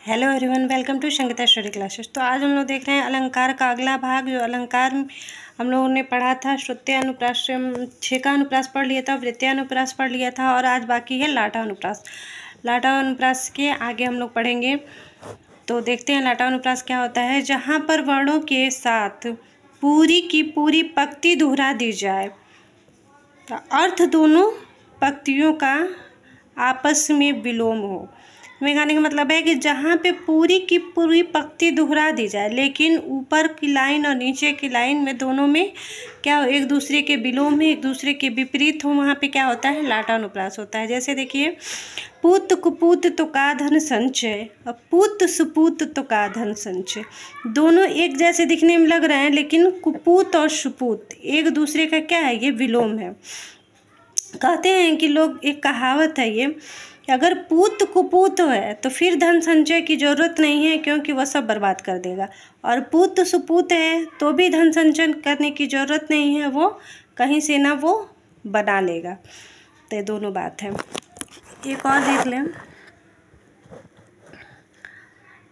Hello everyone, welcome to Sangeeta study classes. तो आज हम लोग देख रहे हैं अलंकार का अगला भाग। जो अलंकार हम लोगों ने पढ़ा था, श्रुत्यानुप्रास 6 का अनुप्रास पढ़ लिया था, वृत्यानुप्रास पढ़ लिया था और आज बाकी है लाटानुप्रास। लाटानुप्रास के आगे हम लोग पढ़ेंगे। तो देखते हैं लाटानुप्रास क्या होता है। जहाँ पर वर्णों के साथ पूरी की पूरी पंक्ति दोहरा दी जाए, तो अर्थ दोनों पंक्तियों का आपस में विलोम हो। में कहने का मतलब है कि जहाँ पे पूरी की पूरी पंक्ति दोहरा दी जाए, लेकिन ऊपर की लाइन और नीचे की लाइन में दोनों में क्या हो, एक दूसरे के विलोम में, एक दूसरे के विपरीत हो, वहाँ पे क्या होता है, लाटानुप्रास होता है। जैसे देखिए, पूत कुपूत तो का धन संचय और पूत सुपूत तो का धन संचय, दोनों एक जैसे दिखने में लग रहे हैं, लेकिन कुपूत और सुपूत एक दूसरे का क्या है, ये विलोम है। कहते हैं कि लोग, एक कहावत है ये, कि अगर पूत कुपूत है तो फिर धन संचय की ज़रूरत नहीं है, क्योंकि वह सब बर्बाद कर देगा, और पूत सुपूत है तो भी धन संचय करने की ज़रूरत नहीं है, वो कहीं से ना वो बना लेगा। तो ये दोनों बात है। एक और देख लें।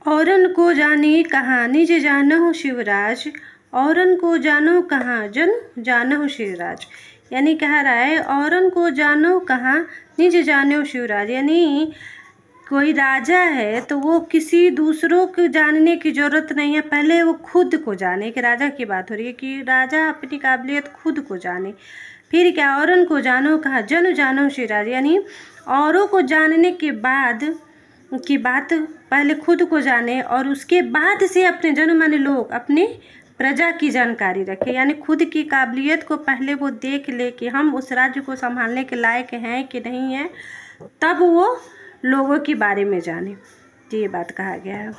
औरन को जानी कहाँ निज जानहु शिवराज, औरन को जानो कहाँ जन जानहु शिवराज। यानी कह रहा है, औरन को जानो कहाँ निज जानो शिवराज, यानी कोई राजा है तो वो किसी दूसरों को जानने की ज़रूरत नहीं है, पहले वो खुद को जाने। कि राजा की बात हो रही है कि राजा अपनी काबिलियत खुद को जाने। फिर क्या, औरन को जानो कहाँ जन जानो शिवराज, यानी औरों को जानने के बाद की बात पहले खुद को जाने, और उसके बाद से अपने जनमान्य लोग, अपने प्रजा की जानकारी रखे। यानी खुद की काबिलियत को पहले वो देख ले कि हम उस राज्य को संभालने के लायक हैं कि नहीं हैं, तब वो लोगों के बारे में जाने। तो ये बात कहा गया है।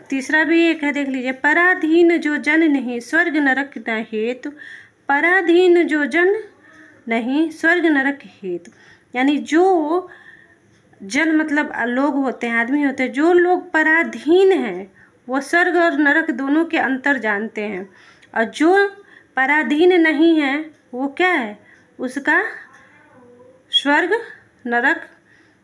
तीसरा भी एक है, देख लीजिए। पराधीन जो जन नहीं स्वर्ग नरक न हेतु, पराधीन जो जन नहीं स्वर्ग नरक हेतु, यानी जो जन मतलब लोग होते हैं, आदमी होते हैं, जो लोग पराधीन हैं वो स्वर्ग और नरक दोनों के अंतर जानते हैं, और जो पराधीन नहीं है वो क्या है, उसका स्वर्ग नरक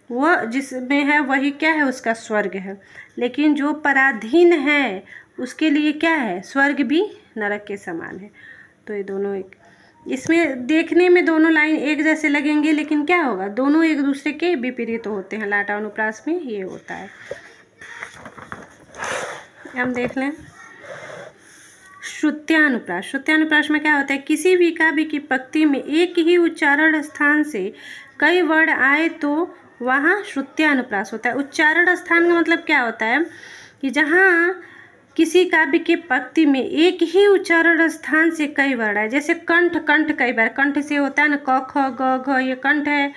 वो जिसमें है वही क्या है, उसका स्वर्ग है। लेकिन जो पराधीन है उसके लिए क्या है, स्वर्ग भी नरक के समान है। तो ये दोनों एक, इसमें देखने में दोनों लाइन एक जैसे लगेंगे, लेकिन क्या होगा, दोनों एक दूसरे के विपरीत होते हैं। लाटानुप्रास में ये होता है। हम देख लें श्रुत्यानुप्रास। श्रुत्यानुप्रास में क्या होता है, किसी भी काव्य की पंक्ति में एक ही उच्चारण स्थान से कई वर्ण आए तो वहाँ श्रुत्यानुप्रास होता है। उच्चारण स्थान का मतलब क्या होता है कि जहाँ किसी काव्य के पंक्ति में एक ही उच्चारण स्थान से कई वर्ण आए। जैसे कंठ, कंठ कई बार कंठ से होता है ना, क ख ग घ, ये कंठ है,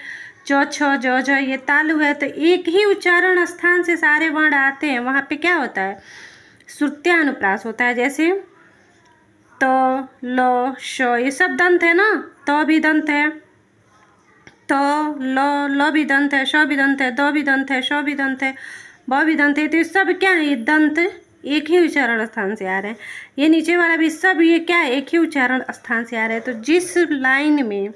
च छ ज झ ये तालु है, तो एक ही उच्चारण स्थान से सारे वर्ण आते हैं, वहाँ पे क्या होता है, श्रुत्यानुप्रास होता है। जैसे त ल श ये सब दंत है ना, त भी दंत है, त ल भी दंत है, श भी दंत है, द भी दंत है, श भी दंत है, ब भी दंत है। तो ये सब क्या है, ये दंत एक ही उच्चारण स्थान से आ रहे हैं। ये नीचे वाला भी सब ये क्या है, एक ही उच्चारण स्थान से आ रहे हैं। तो जिस लाइन में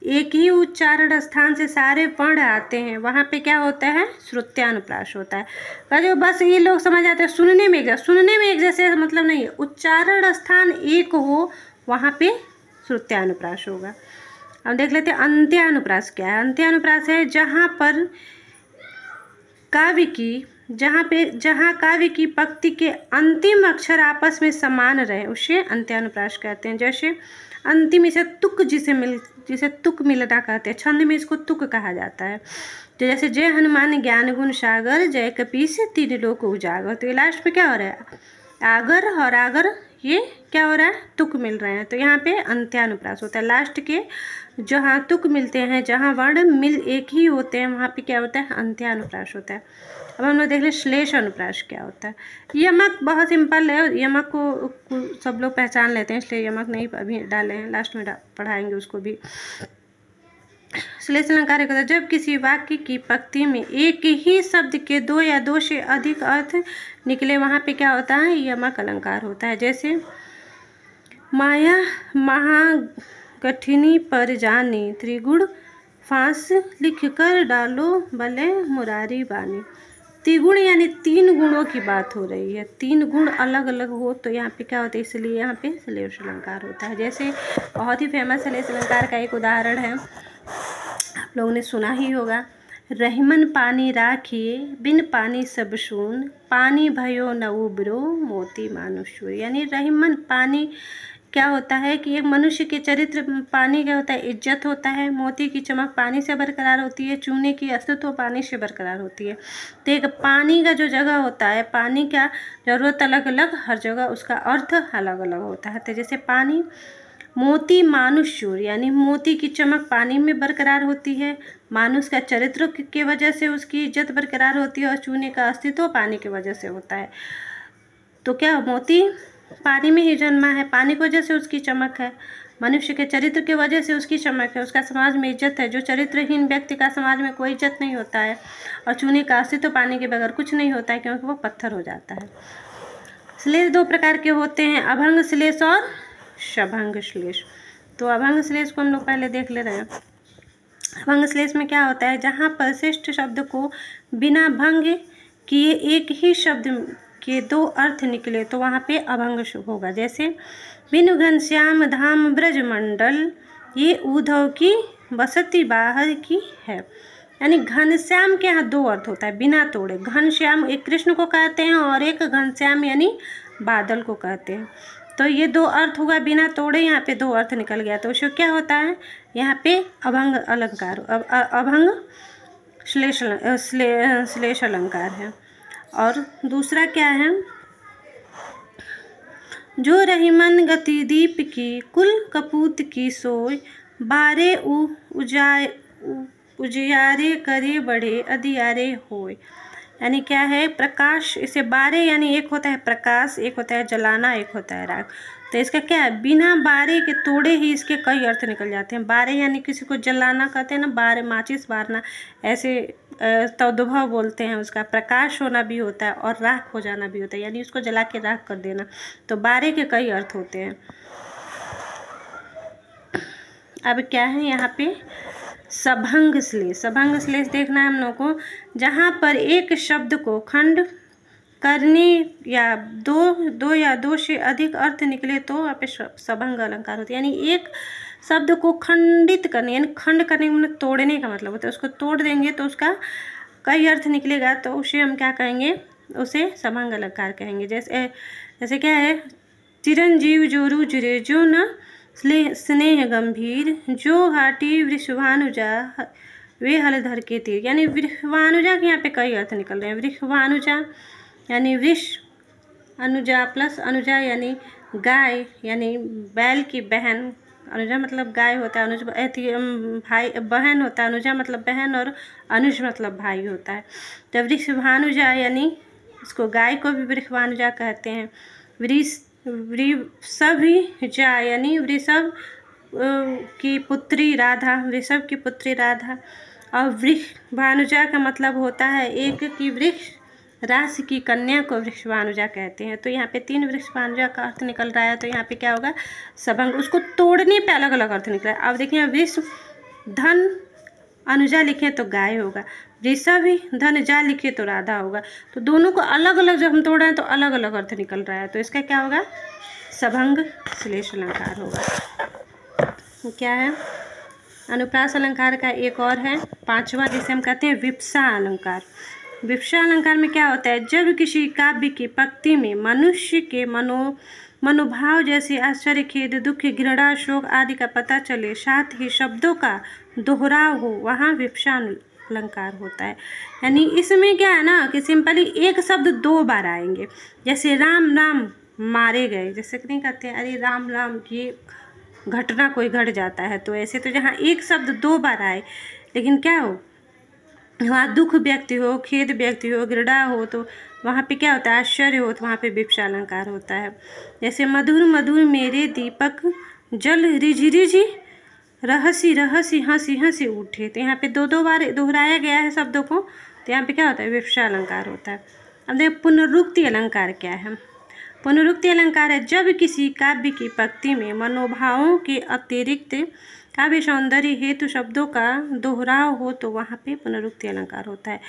एक ही उच्चारण स्थान से सारे वर्ण आते हैं, वहाँ पे क्या होता है, श्रुत्यानुप्रास होता है। जो बस ये लोग समझ जाते हैं सुनने में एक जैसे मतलब नहीं है, उच्चारण स्थान एक हो वहाँ पे श्रुत्यानुप्रास होगा। अब देख लेते हैं अंत्यानुप्रास क्या है। अंत्यानुप्रास है जहाँ पर जहाँ काव्य की पंक्ति के अंतिम अक्षर आपस में समान रहे, उसे अंत्यानुप्रास कहते हैं। जैसे अंतिम, इसे तुक जिसे तुक मिलना कहते हैं, छंद में इसको तुक कहा जाता है। तो जैसे जय हनुमान ज्ञान गुण सागर, जय कपीस तीन लोक उजागर, तो ये लास्ट में क्या हो रहा है, आगर और आगर ये क्या हो रहा है, तुक मिल रहे हैं, तो यहाँ पे अंत्यानुप्रास होता है। लास्ट के जहाँ तुक मिलते हैं, जहाँ वर्ण मिल एक ही होते हैं, वहाँ पे क्या होता है, अंत्यानुप्रास होता है। अब हम लोग देख लें श्लेष अनुप्रास क्या होता है। यमक बहुत सिंपल है, यमक को सब लोग पहचान लेते हैं, इसलिए यमक नहीं अभी डाले हैं, लास्ट में पढ़ाएंगे उसको भी। श्लेष अलंकार होता है जब किसी वाक्य की पंक्ति में एक ही शब्द के दो या दो से अधिक अर्थ निकले, वहाँ पे क्या होता है, यमक अलंकार होता है। जैसे माया महागठिनी पर जानी, त्रिगुण फांस लिख कर डालो भले मुरारी बानी। त्रिगुण यानी 3 गुणों की बात हो रही है, 3 गुण अलग अलग हो तो यहाँ पे क्या होता है, इसलिए यहाँ पे श्लेष अलंकार होता है। जैसे बहुत ही फेमस श्लेष अलंकार का एक उदाहरण है, आप लोगों ने सुना ही होगा, रहीमन पानी राखिए बिन पानी सब सून, पानी भयो न उबरो मोती मानुष्य। यानी रहीमन पानी क्या होता है कि एक मनुष्य के चरित्र पानी क्या होता है, इज्जत होता है। मोती की चमक पानी से बरकरार होती है, चूने की अस्तित्व पानी से बरकरार होती है। तो एक पानी का जो जगह होता है, पानी का ज़रूरत अलग अलग, हर जगह उसका अर्थ अलग अलग होता है। तो जैसे पानी, मोती मानुष्य यानी मोती की चमक पानी में बरकरार होती है, मानुष का चरित्र की वजह से उसकी इज्जत बरकरार होती है, और चूने का अस्तित्व पानी की वजह से होता है। तो क्या मोती पानी में ही जन्मा है, पानी की वजह से उसकी चमक है, मनुष्य के चरित्र की वजह से उसकी चमक है, उसका समाज में इज्जत है। जो चरित्रहीन व्यक्ति का समाज में कोई इज्जत नहीं होता है, और चूने का अस्तित्व पानी के बगैर कुछ नहीं होता है, क्योंकि वो पत्थर हो जाता है। श्लेष 2 प्रकार के होते हैं, अभंग श्लेष और सभंग श्लेष। तो अभंग श्लेष को हम लोग पहले देख ले रहे हैं। अभंग श्लेष में क्या होता है, जहाँ परिशिष्ट शब्द को बिना भंग किए एक ही शब्द के 2 अर्थ निकले तो वहाँ पे अभंग होगा। जैसे बिनु घनश्याम धाम ब्रज मंडल, ये उद्धव की बसती बाहर की है। यानी घनश्याम के यहाँ 2 अर्थ होता है, बिना तोड़े। घनश्याम एक कृष्ण को कहते हैं, और एक घनश्याम यानी बादल को कहते हैं। तो ये 2 अर्थ हुआ बिना तोड़े, यहाँ पे 2 अर्थ निकल गया, तो उसको क्या होता है, यहाँ पे अभंग अलंकार, अभंग श्लेष अलंकार है। और दूसरा क्या है, जो रहीमन गति दीप की कुल कपूत की सोय, बारे उजियारे करे बड़े अधियारे होय। यानी क्या है, प्रकाश, इसे बारे यानी एक होता है प्रकाश, एक होता है जलाना, एक होता है राग। तो इसका क्या है, बिना बारे के तोड़े ही इसके कई अर्थ निकल जाते हैं। बारे यानी किसी को जलाना कहते हैं ना, बारे माचिस बारना, ऐसे तद्भव बोलते हैं उसका। प्रकाश होना भी होता है और राख हो जाना भी होता है, यानी उसको जला के राख कर देना। तो बारे के कई अर्थ होते हैं। अब क्या है यहाँ पे, सभंग श्लेष। सभंग श्लेष देखना है हम लोग को, जहाँ पर एक शब्द को खंड करने या दो या 2 से अधिक अर्थ निकले तो वहाँ पे सभंग अलंकार होती है। यानी एक शब्द को खंडित करने, यानी खंड करने मतलब तोड़ने का मतलब होता है। उसको तोड़ देंगे तो उसका कई अर्थ निकलेगा, तो उसे हम क्या कहेंगे, उसे सभंग अलंकार कहेंगे। जैसे क्या है, चिरंजीव जो रुजरे जो न स्नेह गंभीर, जो हाटी वृषभानुजा वे हलधर के तीर। यानी वृषभानुजा के यहाँ पे कई अर्थ निकल रहे हैं। वृषभानुजा यानी वृष, अनुजा प्लस अनुजा यानी गाय, यानी बैल की बहन। अनुजा मतलब गाय होता है, अनुज भाई बहन होता है, अनुजा मतलब बहन, और अनुज मतलब भाई होता है। तो वृषभानुजा यानी इसको गाय को भी वृषभानुजा कहते हैं। वृषभजा यानी वृषभ की पुत्री राधा, वृषभ की पुत्री राधा। और वृषभानुजा का मतलब होता है एक की वृक्ष राशि की कन्या को वृषभानुजा कहते हैं। तो यहाँ पे 3 वृषभानुजा का अर्थ निकल रहा है, तो यहाँ पे क्या होगा, सभंग। उसको तोड़ने पे अलग अलग अर्थ निकला है। अब देखिए, वृष धन अनुजा लिखे तो गाय होगा, वृषभ धन जा लिखे तो राधा होगा। तो दोनों को अलग अलग जब हम तोड़ रहे हैं तो अलग अलग अर्थ निकल रहा है, तो इसका क्या होगा, सभंग श्लेष अलंकार होगा। क्या है, अनुप्रास अलंकार का एक और है 5वां, जिसे हम कहते हैं विप्सा अलंकार। विप्सा अलंकार में क्या होता है, जब किसी काव्य की पंक्ति में मनुष्य के मनोभाव जैसे आश्चर्य, खेद, दुख, घृणा, शोक आदि का पता चले, साथ ही शब्दों का दोहराव हो, वहाँ विप्सा अलंकार होता है। यानी इसमें क्या है ना कि सिंपली एक शब्द 2 बार आएंगे। जैसे राम राम मारे गए, जैसे नहीं कहते हैं अरे राम राम, ये घटना कोई घट जाता है। तो ऐसे तो जहाँ एक शब्द 2 बार आए, लेकिन क्या हो, वहाँ दुख व्यक्ति हो, खेद व्यक्ति हो, घृणा हो, तो वहाँ पे क्या होता है, आश्चर्य हो, तो वहाँ पे विप्सा अलंकार होता है। जैसे मधुर मधुर मेरे दीपक जल रिझ रिझ रहसी रहसी हंसी हंसी उठे। तो यहाँ पे 2 बार दोहराया गया है शब्दों को, तो यहाँ पे क्या होता है, विप्सा अलंकार होता है। अब देखो पुनरुक्ति अलंकार क्या है। पुनरुक्ति अलंकार है जब किसी काव्य की पंक्ति में मनोभावों के अतिरिक्त काव्य सौंदर्य हेतु शब्दों का दोहराव हो तो वहाँ पे पुनरुक्ति अलंकार होता है।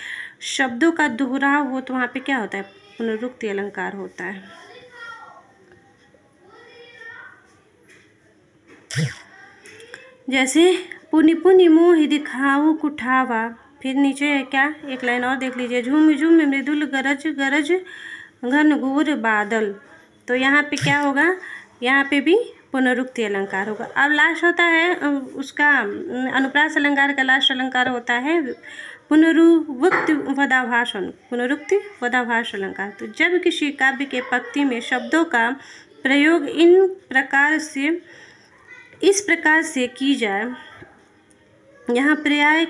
शब्दों का दोहराव हो तो वहाँ पे क्या होता है? पुनरुक्ति अलंकार होता है। जैसे पुनि पुनि मोहि दिखाऊ कुठावा, फिर नीचे है क्या, एक लाइन और देख लीजिए, झुम झुम मृदुल गरज गरज घन घोर बादल। तो यहाँ पे क्या होगा? यहाँ पे भी पुनरुक्ति अलंकार होगा। अब लास्ट होता है उसका अनुप्रास अलंकार का लास्ट अलंकार होता है पुनरुक्ति वदाभाषण, पुनरुक्ति वदाभाष अलंकार। तो जब किसी काव्य के पंक्ति में शब्दों का प्रयोग इस प्रकार से की जाए, यहाँ पर्याय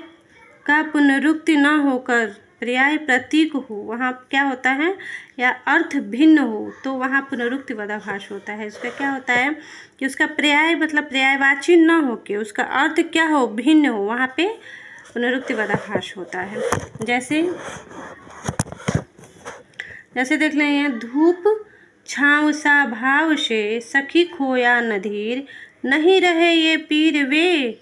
का पुनरुक्ति न होकर पर्याय प्रतीक हो, वहाँ क्या होता है, या अर्थ भिन्न हो, तो वहाँ पुनरुक्ति वदाभाष होता है। इसका क्या होता है कि उसका पर्याय मतलब पर्यायवाची न हो के उसका अर्थ क्या हो, भिन्न हो, वहाँ पे पुनरुक्ति वदाभाष होता है। जैसे देख लें यहाँ, धूप छाँव सा भाव से सखी खोया नधीर, नहीं रहे ये पीर वे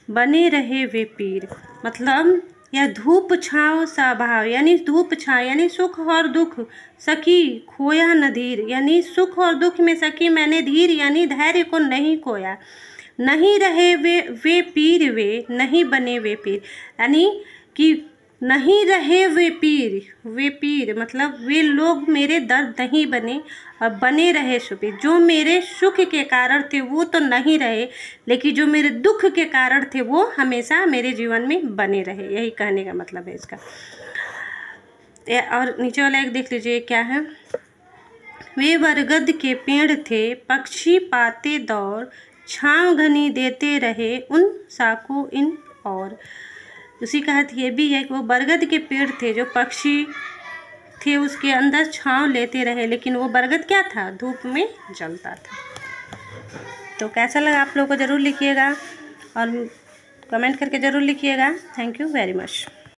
बने रहे वे पीर। मतलब यह धूप छाँव सा भाव यानी धूप छाँव यानी सुख और दुख, सखी खोया नधीर यानी सुख और दुख में सखी मैंने धीर यानी धैर्य को नहीं खोया, नहीं रहे वे पीर वे नहीं बने वे पीर, यानी कि नहीं रहे वे पीर मतलब वे लोग मेरे दर्द नहीं बने और बने रहे सुपीर। जो मेरे सुख के कारण थे वो तो नहीं रहे, लेकिन जो मेरे दुख के कारण थे वो हमेशा मेरे जीवन में बने रहे। यही कहने का मतलब है इसका। और नीचे वाला एक देख लीजिए क्या है, वे बरगद के पेड़ थे पक्षी पाते दौर, छाँव घनी देते रहे उन साको इन और। उसी का अर्थ ये भी है कि वो बरगद के पेड़ थे जो पक्षी थे उसके अंदर छाँव लेते रहे, लेकिन वो बरगद क्या था, धूप में जलता था। तो कैसा लगा आप लोगों को ज़रूर लिखिएगा और कमेंट करके ज़रूर लिखिएगा। Thank you very much.